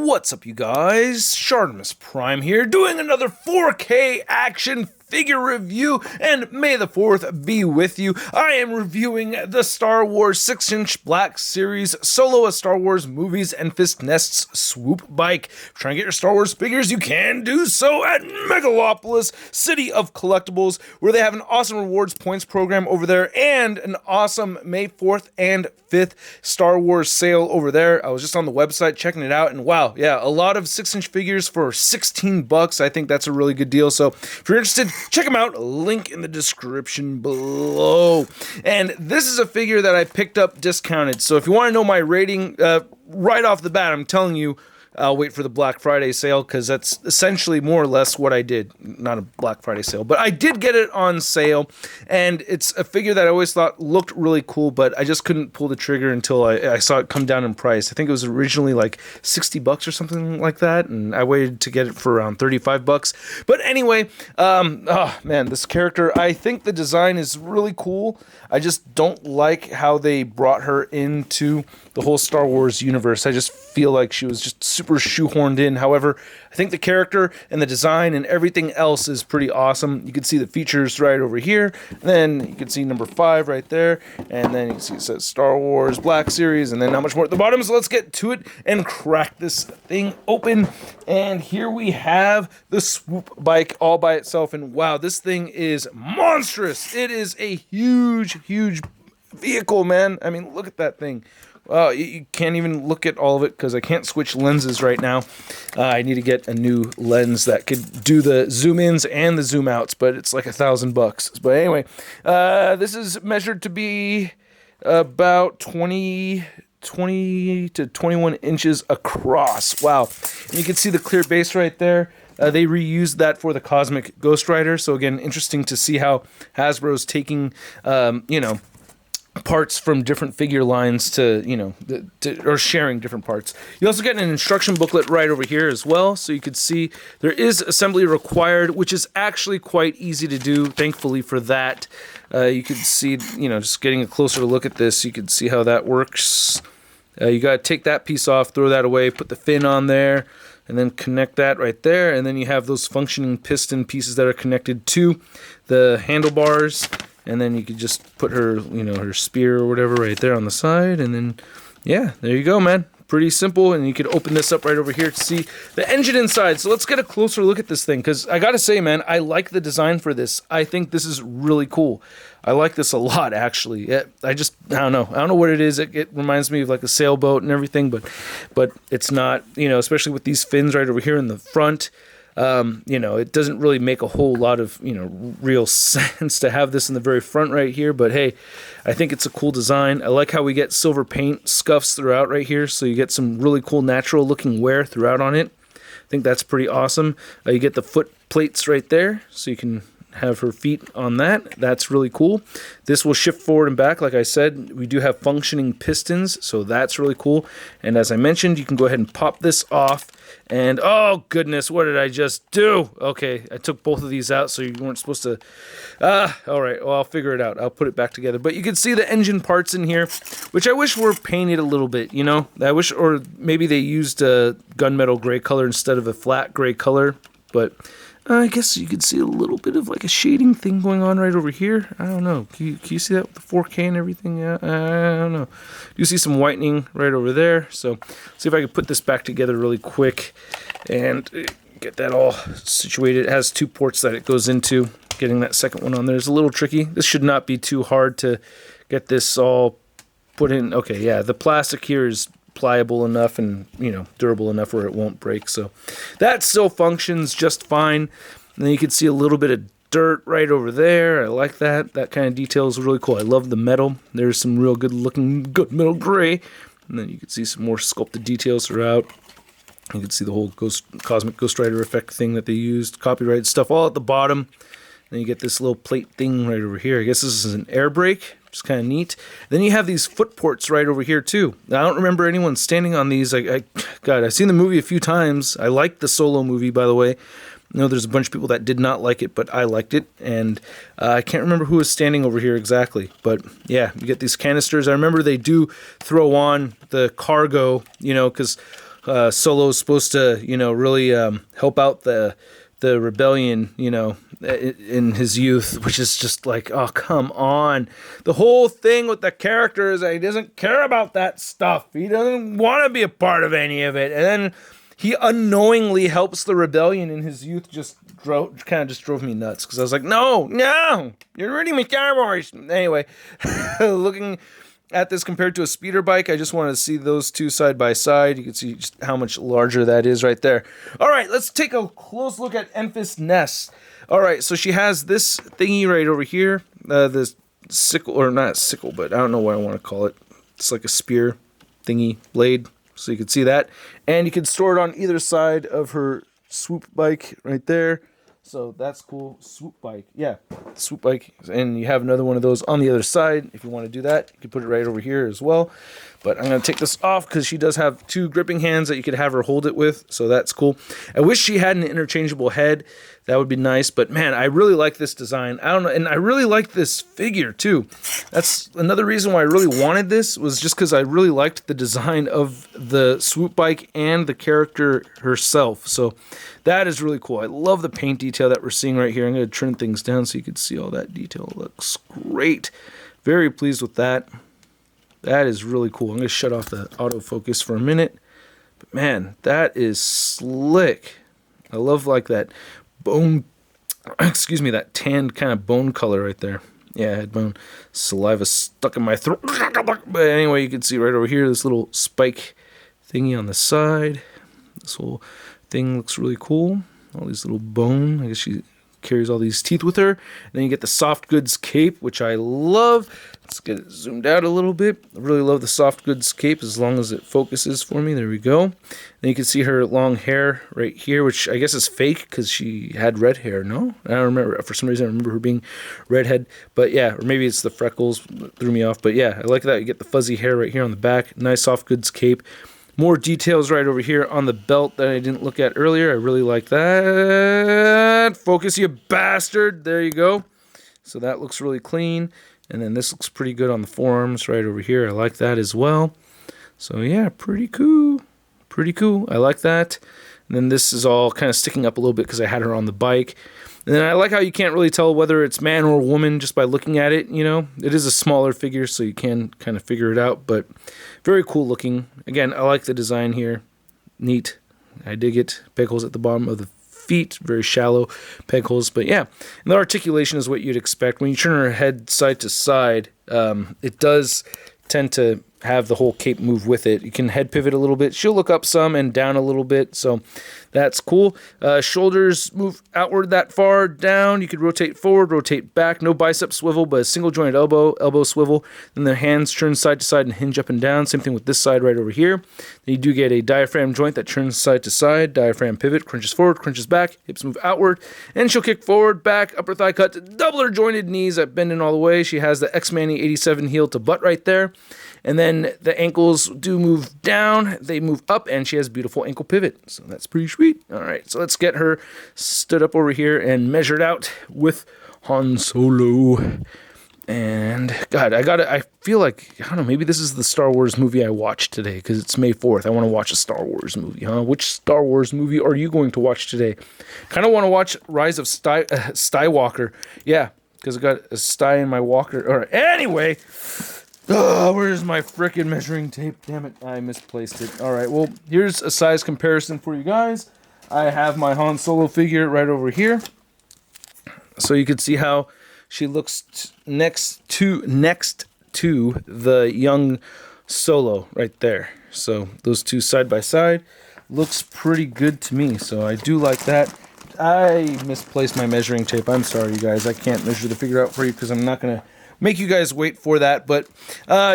What's up, you guys? ShartimusPrime here, doing another 4K action figure review, and may the 4th be with you. I am reviewing the Star Wars 6-inch Black Series Solo a Star Wars Movies Enfys Nest's Swoop bike. If you're trying to get your Star Wars figures, you can do so at Megalopolis, City of Collectibles, where they have an awesome rewards points program over there, and an awesome May 4th and 5th Star Wars sale over there. I was just on the website checking it out, and wow, yeah, a lot of 6-inch figures for 16 bucks. I think that's a really good deal. So if you're interested, check them out. Link in the description below. And this is a figure that I picked up discounted. So if you want to know my rating right off the bat, I'm telling you, I'll wait for the Black Friday sale, because that's essentially more or less what I did. Not a Black Friday sale, but I did get it on sale, and it's a figure that I always thought looked really cool, but I just couldn't pull the trigger until I saw it come down in price. I think it was originally like 60 bucks or something like that, and I waited to get it for around 35 bucks. But anyway, oh man, this character, I think the design is really cool. I just don't like how they brought her into the whole Star Wars universe. I just feel like she was just super shoehorned in. However, I think the character and the design and everything else is pretty awesome. You can see the features right over here. Then you can see number 5 right there. And then you can see it says Star Wars Black Series, and then not much more at the bottom. So let's get to it and crack this thing open. And here we have the Swoop bike all by itself. And wow, this thing is monstrous. It is a huge vehicle, man. I mean, look at that thing. You can't even look at all of it because I can't switch lenses right now. I need to get a new lens that could do the zoom ins and the zoom outs, but it's like $1,000. But anyway, this is measured to be about 20 to 21 inches across. Wow. And you can see the clear base right there. They reused that for the Cosmic Ghost Rider. So again, interesting to see how Hasbro's taking, parts from different figure lines to, or sharing different parts. You also get an instruction booklet right over here as well, so you can see there is assembly required, which is actually quite easy to do, thankfully for that. You can see, just getting a closer look at this, you can see how that works. You got to take that piece off, throw that away, put the fin on there, and then connect that right there, and then you have those functioning piston pieces that are connected to the handlebars. And then you could just put her, her spear or whatever right there on the side. And then, yeah, there you go, man. Pretty simple. And you could open this up right over here to see the engine inside. So let's get a closer look at this thing. Because I got to say, man, I like the design for this. I think this is really cool. I like this a lot, actually. I don't know. I don't know what it is. It reminds me of like a sailboat and everything. But it's not, especially with these fins right over here in the front. It doesn't really make a whole lot of, real sense to have this in the very front right here, but hey, I think it's a cool design. I like how we get silver paint scuffs throughout right here, so you get some really cool natural looking wear throughout on it. I think that's pretty awesome. You get the foot plates right there, so you can have her feet on that. That's really cool. This will shift forward and back. Like I said, we do have functioning pistons, so that's really cool. And as I mentioned, you can go ahead and pop this off. And oh goodness, what did I just do? Okay, I took both of these out, so you weren't supposed to. All right, well, I'll figure it out. I'll put it back together. But you can see the engine parts in here, which I wish were painted a little bit, I wish, or maybe they used a gunmetal gray color instead of a flat gray color. But I guess you could see a little bit of like a shading thing going on right over here. I don't know. Can you see that with the 4K and everything? Yeah, I don't know. You see some whitening right over there. So see if I can put this back together really quick and get that all situated. It has 2 ports that it goes into. Getting that second one on there is a little tricky. This should not be too hard to get this all put in. Okay, yeah, the plastic here is pliable enough and durable enough where it won't break, so that still functions just fine. And then you can see a little bit of dirt right over there. I like that kind of detail is really cool. I love the metal. There's some real good metal gray, and then you can see some more sculpted details throughout. You can see the whole Cosmic Ghost Rider effect thing that they used, copyrighted stuff all at the bottom. Then you get this little plate thing right over here. I guess this is an air brake. It's kind of neat. Then you have these foot ports right over here too. Now, I don't remember anyone standing on these. God, I've seen the movie a few times. I liked the Solo movie, by the way. There's a bunch of people that did not like it, but I liked it. And I can't remember who was standing over here exactly. But yeah, you get these canisters. I remember they do throw on the cargo, because Solo's supposed to, you know, really help out the rebellion, you know, in his youth, which is just like, oh, come on. The whole thing with the character is that he doesn't care about that stuff. He doesn't want to be a part of any of it. And then he unknowingly helps the rebellion in his youth. Just drove me nuts, because I was like, no, you're reading me Star Wars. Anyway, looking at this compared to a speeder bike, I just wanted to see those two side by side. You can see just how much larger that is right there. All right, let's take a close look at Enfys Nest. All right, so she has this thingy right over here, this sickle, or not sickle, but I don't know what I want to call it. It's like a spear thingy blade, so you can see that. And you can store it on either side of her Swoop bike right there. So that's cool. Swoop bike. Yeah, Swoop bike. And you have another one of those on the other side. If you want to do that, you can put it right over here as well. But I'm going to take this off because she does have two gripping hands that you could have her hold it with. So that's cool. I wish she had an interchangeable head. That would be nice. But man, I really like this design. I don't know. And I really like this figure too. That's another reason why I really wanted this, was just because I really liked the design of the Swoop bike and the character herself. So that is really cool. I love the paint detail that we're seeing right here. I'm going to trim things down so you can see all that detail. It looks great. Very pleased with that. That is really cool. I'm going to shut off the autofocus for a minute. But man, that is slick. I love like that bone, that tanned kind of bone color right there. Yeah, I had bone saliva stuck in my throat. But anyway, you can see right over here, this little spike thingy on the side. This whole thing looks really cool. All these little bone. I guess she carries all these teeth with her. And then you get the soft goods cape, which I love. Let's get it zoomed out a little bit. I really love the soft goods cape as long as it focuses for me. There we go. Then you can see her long hair right here, which I guess is fake because she had red hair. No? I don't remember. For some reason, I remember her being redhead. But yeah, or maybe it's the freckles that threw me off. But yeah, I like that. You get the fuzzy hair right here on the back. Nice soft goods cape. More details right over here on the belt that I didn't look at earlier. I really like that. Focus, you bastard. There you go. So that looks really clean. And then this looks pretty good on the forearms right over here. I like that as well. So yeah, pretty cool. Pretty cool. I like that. And then this is all kind of sticking up a little bit because I had her on the bike. And then I like how you can't really tell whether it's man or woman just by looking at it, you know. It is a smaller figure, so you can kind of figure it out, but very cool looking. Again, I like the design here. Neat. I dig it. Peg holes at the bottom of the feet, very shallow peg holes. But yeah, and the articulation is what you'd expect. When you turn her head side to side, it does tend to have the whole cape move with it. You can head pivot a little bit. She'll look up some and down a little bit, so that's cool. Shoulders move outward that far down. You could rotate forward, rotate back. No bicep swivel, but a single jointed elbow swivel. Then the hands turn side to side and hinge up and down. Same thing with this side right over here. Then you do get a diaphragm joint that turns side to side. Diaphragm pivot, crunches forward, crunches back. Hips move outward. And she'll kick forward, back, upper thigh cut, double her jointed knees that bend in all the way. She has the X-Manny 87 heel to butt right there. And then the ankles do move down, they move up, and she has beautiful ankle pivot. So that's pretty sweet. All right, so let's get her stood up over here and measured out with Han Solo. And God, I feel like, I don't know, maybe this is the Star Wars movie I watched today because it's May 4th. I want to watch a Star Wars movie, huh? Which Star Wars movie are you going to watch today? Kind of want to watch Rise of Skywalker. Yeah, because I got a sty in my walker. All right, anyway. Oh, where's my frickin' measuring tape? Damn it, I misplaced it. All right, well, here's a size comparison for you guys. I have my Han Solo figure right over here. So you can see how she looks next to the young Solo right there. So those two side by side looks pretty good to me. So I do like that. I misplaced my measuring tape. I'm sorry, you guys. I can't measure the figure out for you because I'm not going to make you guys wait for that, but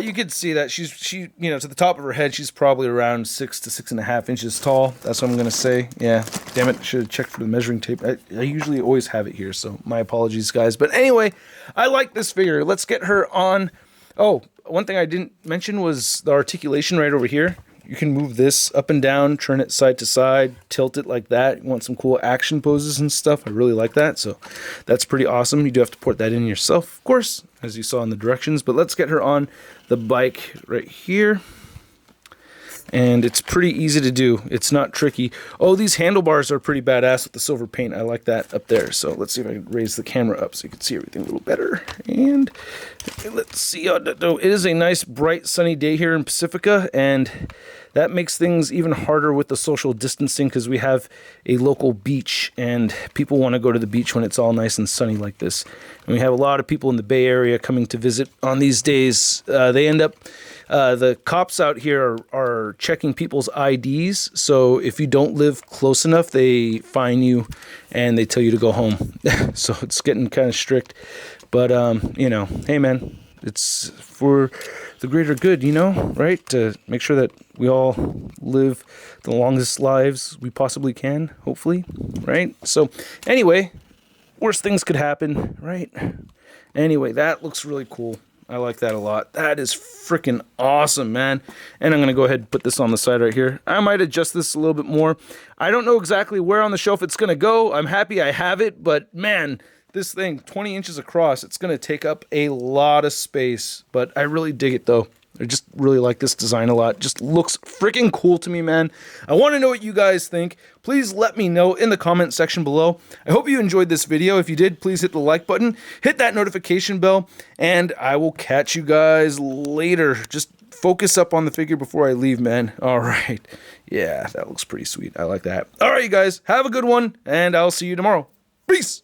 you can see that she to the top of her head, she's probably around 6 to 6.5 inches tall. That's what I'm gonna say. Yeah, damn it, should have checked for the measuring tape. I usually always have it here, so my apologies, guys. But anyway, I like this figure. Let's get her on. Oh, one thing I didn't mention was the articulation right over here. You can move this up and down, turn it side to side, tilt it like that. You want some cool action poses and stuff. I really like that, so that's pretty awesome. You do have to port that in yourself, of course, as you saw in the directions. But let's get her on the bike right here. and it's pretty easy to do. It's not tricky. Oh, these handlebars are pretty badass with the silver paint. I like that up there. So let's see if I can raise the camera up so you can see everything a little better. And let's see. It is a nice, bright, sunny day here in Pacifica, and that makes things even harder with the social distancing because we have a local beach, and people want to go to the beach when it's all nice and sunny like this. And we have a lot of people in the Bay Area coming to visit on these days. They end up, the cops out here are checking people's IDs. So if you don't live close enough, they fine you and they tell you to go home. So it's getting kind of strict. But, you know, hey, man, it's for the greater good, you know, right? To make sure that we all live the longest lives we possibly can, hopefully, right? So anyway, worst things could happen, right? Anyway, that looks really cool. I like that a lot. That is freaking awesome, man. And I'm going to go ahead and put this on the side right here. I might adjust this a little bit more. I don't know exactly where on the shelf it's going to go. I'm happy I have it, but man, this thing, 20 inches across, it's going to take up a lot of space, but I really dig it, though. I just really like this design a lot. Just looks freaking cool to me, man. I want to know what you guys think. Please let me know in the comment section below. I hope you enjoyed this video. If you did, please hit the like button, hit that notification bell, and I will catch you guys later. Just focus up on the figure before I leave, man. All right. Yeah, that looks pretty sweet. I like that. All right, you guys, have a good one, and I'll see you tomorrow. Peace.